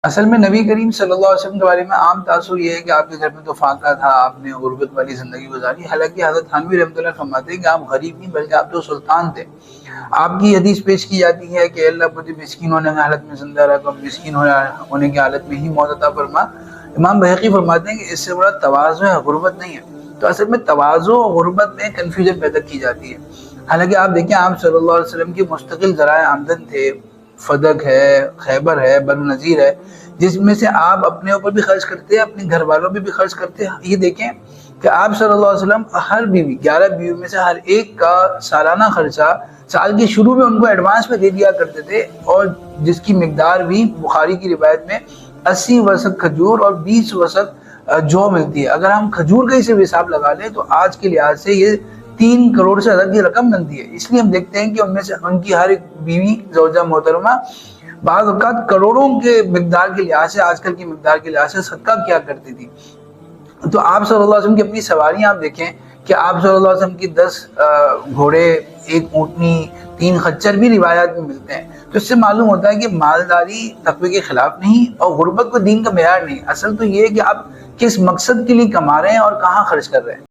اصل میں نبی کریم صلی اللہ علیہ وسلم کے بارے میں عام تاثر یہ ہے کہ آپ کے گھر میں تو فاقہ تھا، آپ نے غربت والی زندگی گزاری۔ حالانکہ حضرت تھانوی رحمۃ اللہ فرماتے ہیں کہ آپ غریب نہیں بلکہ آپ تو سلطان تھے۔ آپ کی حدیث پیش کی جاتی ہے کہ اللہ مجھے مسکین ہونے کی حالت میں زندہ رکھا، مسکین ہونے کی حالت میں ہی موت عطا فرما۔ امام بہقی فرماتے ہیں کہ اس سے بڑا تواضع ہے، غربت نہیں ہے۔ تو اصل میں تواضع اور غربت میں کنفیوژن پیدا کی جاتی ہے۔ حالانکہ آپ دیکھیں آپ صلی اللہ علیہ وسلم کی مستقل ذرائع آمدن تھے، فدق ہے، خیبر ہے، بنو نذیر ہے، جس میں سے آپ اپنے اوپر بھی خرچ کرتے ہیں، اپنے گھر والوں پہ بھی خرچ کرتے ہیں۔ یہ دیکھیں کہ آپ صلی اللہ علیہ وسلم ہر بیوی 11 بیوی میں سے ہر ایک کا سالانہ خرچہ سال کے شروع میں ان کو ایڈوانس میں دے دیا کرتے تھے، اور جس کی مقدار بھی بخاری کی روایت میں 80 وسق کھجور اور 20 وسق جو ملتی ہے۔ اگر ہم کھجور کا ہی صرف حساب لگا لیں تو آج کے لحاظ سے یہ 3 کروڑ سے زیادہ کی رقم بنتی ہے۔ اس لیے ہم دیکھتے ہیں کہ ان میں سے ان کی ہر ایک بیوی زوجہ محترمہ بعض اوقات کروڑوں کے مقدار کے لحاظ سے، آج کل کی مقدار کے لحاظ سے صدقہ کیا کرتی تھی۔ تو آپ صلی اللہ علیہ وسلم کی اپنی سواریاں آپ دیکھیں کہ آپ صلی اللہ علیہ وسلم کی 10 گھوڑے، 1 اونٹنی، 3 خچر بھی روایات میں ملتے ہیں۔ تو اس سے معلوم ہوتا ہے کہ مالداری تقوی کے خلاف نہیں اور غربت کو دین کا معیار نہیں۔ اصل تو یہ ہے کہ آپ کس مقصد کے لیے کما رہے ہیں اور کہاں خرچ کر رہے ہیں۔